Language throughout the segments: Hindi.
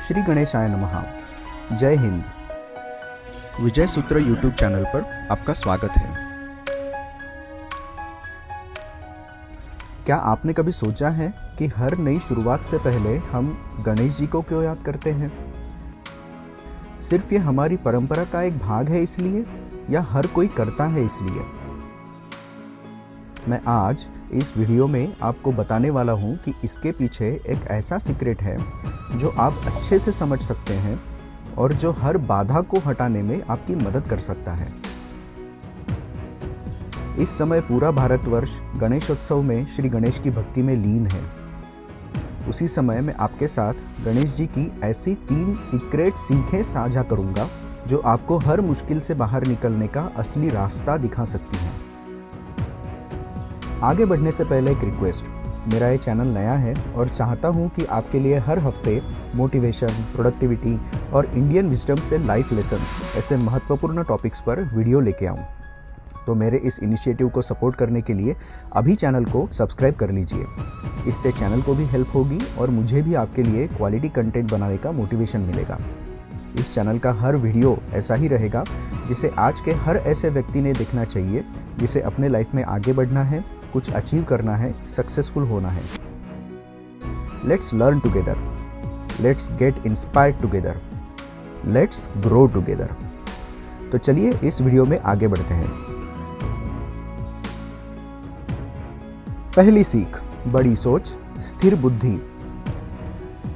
श्री गणेशाय नमः। जय हिंद। विजय सूत्र यूट्यूब चैनल पर आपका स्वागत है। क्या आपने कभी सोचा है कि हर नई शुरुआत से पहले हम गणेश जी को क्यों याद करते हैं? सिर्फ ये हमारी परंपरा का एक भाग है इसलिए, या हर कोई करता है इसलिए? मैं आज इस वीडियो में आपको बताने वाला हूँ कि इसके पीछे एक ऐसा सीक्रेट है जो आप अच्छे से समझ सकते हैं और जो हर बाधा को हटाने में आपकी मदद कर सकता है। इस समय पूरा भारतवर्ष गणेशोत्सव में श्री गणेश की भक्ति में लीन है। उसी समय मैं आपके साथ गणेश जी की ऐसी 3 सीक्रेट सीखें साझा करूंगा जो आपको हर मुश्किल से बाहर निकलने का असली रास्ता दिखा सकती हैं। आगे बढ़ने से पहले एक रिक्वेस्ट, मेरा ये चैनल नया है और चाहता हूँ कि आपके लिए हर हफ्ते मोटिवेशन, प्रोडक्टिविटी और इंडियन विजडम से लाइफ लेसन्स ऐसे महत्वपूर्ण टॉपिक्स पर वीडियो लेके आऊँ। तो मेरे इस इनिशिएटिव को सपोर्ट करने के लिए अभी चैनल को सब्सक्राइब कर लीजिए। इससे चैनल को भी हेल्प होगी और मुझे भी आपके लिए क्वालिटी कंटेंट बनाने का मोटिवेशन मिलेगा। इस चैनल का हर वीडियो ऐसा ही रहेगा जिसे आज के हर ऐसे व्यक्ति ने देखना चाहिए जिसे अपने लाइफ में आगे बढ़ना है, कुछ अचीव करना है, सक्सेसफुल होना है। Let's learn together, let's get inspired together, let's grow together. तो चलिए इस वीडियो में आगे बढ़ते हैं। पहली सीख, बड़ी सोच, स्थिर बुद्धि।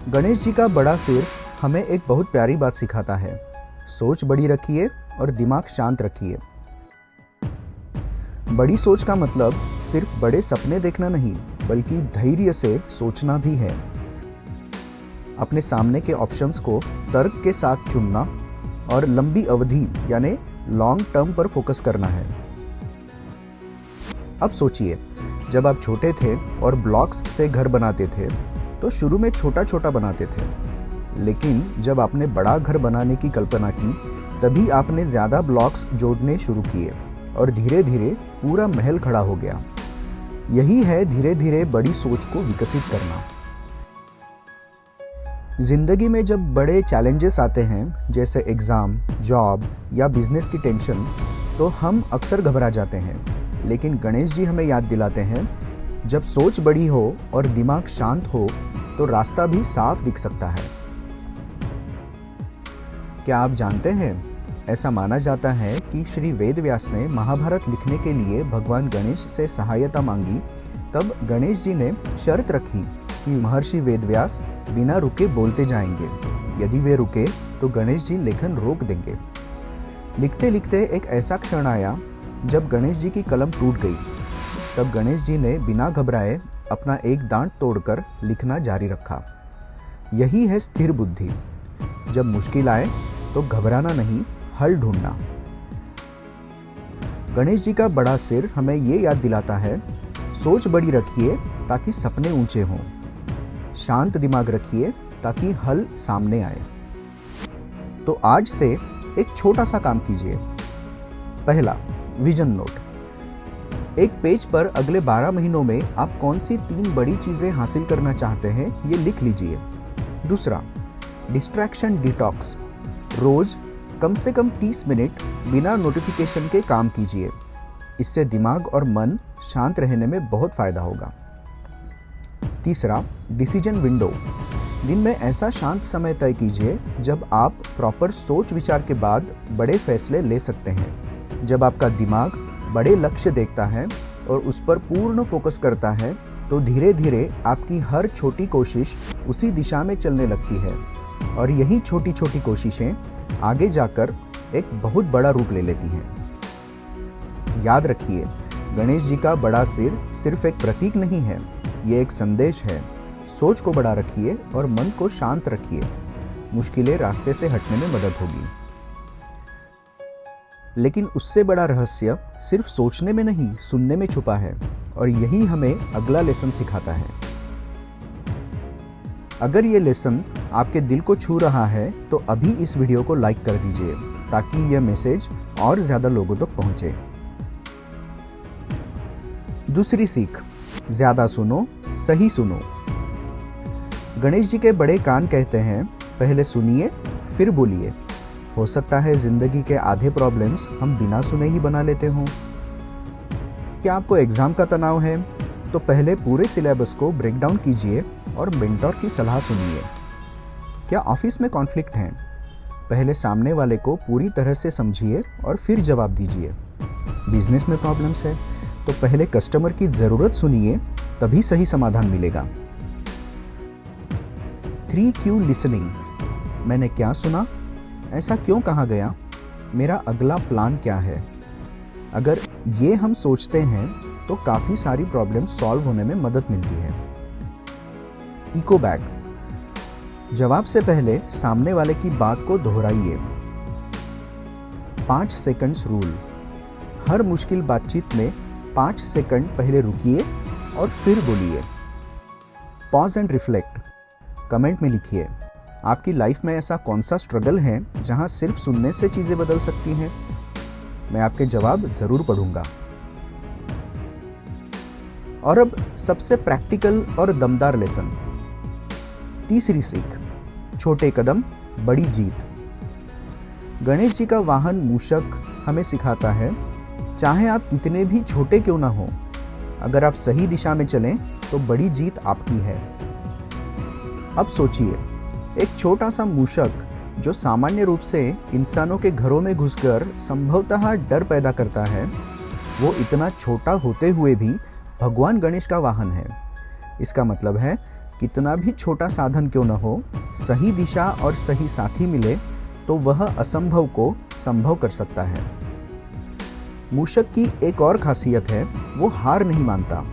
गणेश जी का बड़ा सिर हमें एक बहुत प्यारी बात सिखाता है। सोच बड़ी रखिए और दिमाग शांत रखिए। बड़ी सोच का मतलब सिर्फ बड़े सपने देखना नहीं, बल्कि धैर्य से सोचना भी है। अपने सामने के ऑप्शंस को तर्क के साथ चुनना और लंबी अवधि यानी लॉन्ग टर्म पर फोकस करना है। अब सोचिए, जब आप छोटे थे और ब्लॉक्स से घर बनाते थे तो शुरू में छोटा छोटा बनाते थे, लेकिन जब आपने बड़ा घर बनाने की कल्पना की तभी आपने ज़्यादा ब्लॉक्स जोड़ने शुरू किए और धीरे धीरे पूरा महल खड़ा हो गया। यही है धीरे धीरे बड़ी सोच को विकसित करना। जिंदगी में जब बड़े चैलेंजेस आते हैं, जैसे एग्जाम, जॉब या बिजनेस की टेंशन, तो हम अक्सर घबरा जाते हैं। लेकिन गणेश जी हमें याद दिलाते हैं, जब सोच बड़ी हो और दिमाग शांत हो तो रास्ता भी साफ दिख सकता है। क्या आप जानते हैं, ऐसा माना जाता है कि श्री वेदव्यास ने महाभारत लिखने के लिए भगवान गणेश से सहायता मांगी। तब गणेश जी ने शर्त रखी कि महर्षि वेदव्यास बिना रुके बोलते जाएंगे। यदि वे रुके तो गणेश जी लेखन रोक देंगे। लिखते लिखते एक ऐसा क्षण आया जब गणेश जी की कलम टूट गई। तब गणेश जी ने बिना घबराए अपना एक दांत तोड़कर लिखना जारी रखा। यही है स्थिर बुद्धि। जब मुश्किल आए तो घबराना नहीं, हल ढूंढना। गणेश जी का बड़ा सिर हमें ये याद दिलाता है, सोच बड़ी रखिए ताकि सपने ऊंचे हों। शांत दिमाग रखिए ताकि हल सामने आए। तो आज से एक छोटा सा काम कीजिए। पहला, विजन नोट। एक पेज पर अगले 12 महीनों में आप कौन सी 3 बड़ी चीजें हासिल करना चाहते हैं, ये लिख लीजिए। दूसरा, डिस्ट्रैक्शन डिटॉक्स। रोज कम से कम 30 मिनट बिना नोटिफिकेशन के काम कीजिए। इससे दिमाग और मन शांत रहने में बहुत फायदा होगा। तीसरा, डिसीजन विंडो। दिन में ऐसा शांत समय तय कीजिए जब आप प्रॉपर सोच विचार के बाद बड़े फैसले ले सकते हैं। जब आपका दिमाग बड़े लक्ष्य देखता है और उस पर पूर्ण फोकस करता है तो धीरे धीरे आपकी हर छोटी कोशिश उसी दिशा में चलने लगती है और यही छोटी छोटी कोशिशें आगे जाकर एक बहुत बड़ा रूप ले लेती हैं। याद रखिए, गणेश जी का बड़ा सिर सिर्फ एक प्रतीक नहीं है, ये एक संदेश है। सोच को बड़ा रखिए और मन को शांत रखिए। मुश्किलें रास्ते से हटने में मदद होगी। लेकिन उससे बड़ा रहस्य सिर्फ सोचने में नहीं, सुनने में छुपा है और यही हमें अगला लेसन सिखाता है। अगर ये लेसन आपके दिल को छू रहा है तो अभी इस वीडियो को लाइक कर दीजिए ताकि यह मैसेज और ज्यादा लोगों तक पहुंचे। दूसरी सीख, ज्यादा सुनो, सही सुनो। गणेश जी के बड़े कान कहते हैं पहले सुनिए फिर बोलिए। हो सकता है जिंदगी के आधे प्रॉब्लम्स हम बिना सुने ही बना लेते हों। क्या आपको एग्जाम का तनाव है तो पहले पूरे सिलेबस को ब्रेक डाउन कीजिए और मेंटर की सलाह सुनिए। क्या ऑफिस में कॉन्फ्लिक्ट हैं? पहले सामने वाले को पूरी तरह से समझिए और फिर जवाब दीजिए। बिजनेस में प्रॉब्लम्स है तो पहले कस्टमर की ज़रूरत सुनिए, तभी सही समाधान मिलेगा। 3Q listening. मैंने क्या सुना, ऐसा क्यों कहा गया, मेरा अगला प्लान क्या है। अगर ये हम सोचते हैं तो काफ़ी सारी प्रॉब्लम सॉल्व होने में मदद मिलती है। Echo back. जवाब से पहले सामने वाले की बात को दोहराइए। 5 सेकंड्स रूल। हर मुश्किल बातचीत में 5 सेकंड पहले रुकिए और फिर बोलिए। Pause and reflect. कमेंट में लिखिए आपकी लाइफ में ऐसा कौन सा स्ट्रगल है जहां सिर्फ सुनने से चीजें बदल सकती हैं। मैं आपके जवाब जरूर पढ़ूंगा। और अब सबसे प्रैक्टिकल और दमदार लेसन। तीसरी सीख, छोटे कदम बड़ी जीत। गणेश जी का वाहन मूषक हमें सिखाता है, चाहे आप कितने भी छोटे क्यों ना हो, अगर आप सही दिशा में चलें तो बड़ी जीत आपकी है। अब सोचिए, एक छोटा सा मूषक जो सामान्य रूप से इंसानों के घरों में घुसकर संभवतः डर पैदा करता है, वो इतना छोटा होते हुए भी भगवान गणेश का वाहन है। इसका मतलब है कितना भी छोटा साधन क्यों न हो, सही दिशा और सही साथी मिले तो वह असंभव को संभव कर सकता है। मूषक की एक और खासियत है, वो हार नहीं मानता।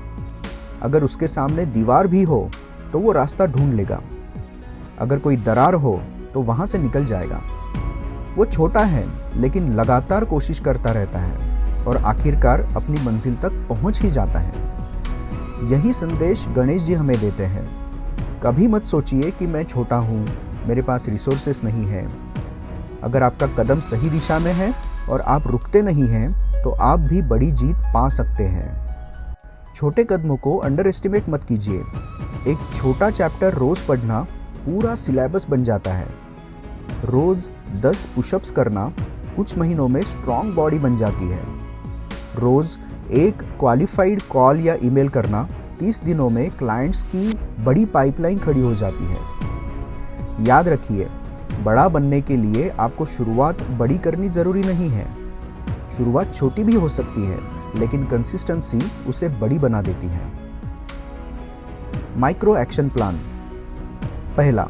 अगर उसके सामने दीवार भी हो तो वो रास्ता ढूंढ लेगा। अगर कोई दरार हो तो वहां से निकल जाएगा। वो छोटा है लेकिन लगातार कोशिश करता रहता है और आखिरकार अपनी मंजिल तक पहुंच ही जाता है। यही संदेश गणेश जी हमें देते हैं। कभी मत सोचिए कि मैं छोटा हूँ, मेरे पास रिसोर्सेस नहीं है। अगर आपका कदम सही दिशा में है और आप रुकते नहीं हैं तो आप भी बड़ी जीत पा सकते हैं। छोटे कदमों को अंडर एस्टिमेट मत कीजिए। एक छोटा चैप्टर रोज पढ़ना पूरा सिलेबस बन जाता है। रोज 10 पुशअप्स करना कुछ महीनों में स्ट्रॉन्ग बॉडी बन जाती है। रोज एक क्वालिफाइड कॉल या ईमेल करना 30 दिनों में क्लाइंट्स की बड़ी पाइपलाइन खड़ी हो जाती है। याद रखिए, बड़ा बनने के लिए आपको शुरुआत बड़ी करनी जरूरी नहीं है। शुरुआत छोटी भी हो सकती है, लेकिन कंसिस्टेंसी उसे बड़ी बना देती है। Micro action plan. पहला,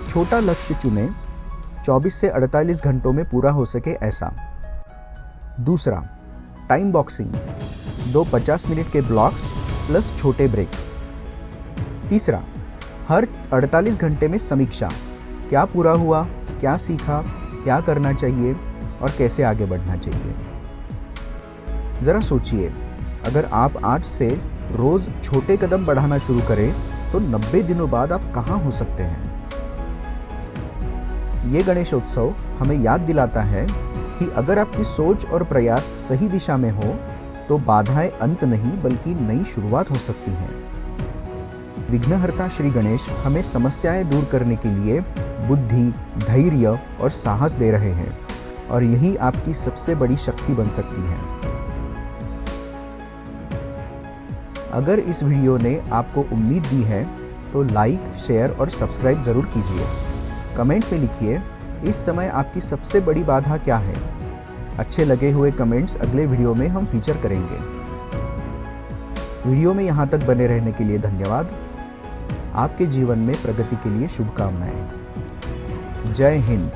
छोटा लक्ष्य चुनें, 24 से 48 घंटों में पूरा हो सके ऐसा। दूसरा, टाइम बॉक्सिंग, 2 50 मिनट के ब्लॉक्स प्लस छोटे ब्रेक। तीसरा, हर 48 घंटे में समीक्षा, क्या पूरा हुआ, क्या सीखा, क्या करना चाहिए और कैसे आगे बढ़ना चाहिए। जरा सोचिए, अगर आप आज से रोज छोटे कदम बढ़ाना शुरू करें तो 90 दिनों बाद आप कहां हो सकते हैं। ये गणेशोत्सव हमें याद दिलाता है कि अगर आपकी सोच और प्रयास सही दिशा में हो तो बाधाएं अंत नहीं बल्कि नई शुरुआत हो सकती हैं। विघ्नहर्ता श्री गणेश हमें समस्याएं दूर करने के लिए बुद्धि, धैर्य और साहस दे रहे हैं और यही आपकी सबसे बड़ी शक्ति बन सकती है। अगर इस वीडियो ने आपको उम्मीद दी है तो लाइक, शेयर और सब्सक्राइब जरूर कीजिए। कमेंट में लिखिए इस समय आपकी सबसे बड़ी बाधा क्या है। अच्छे लगे हुए कमेंट्स अगले वीडियो में हम फीचर करेंगे। वीडियो में यहाँ तक बने रहने के लिए धन्यवाद। आपके जीवन में प्रगति के लिए शुभकामनाएं। जय हिंद।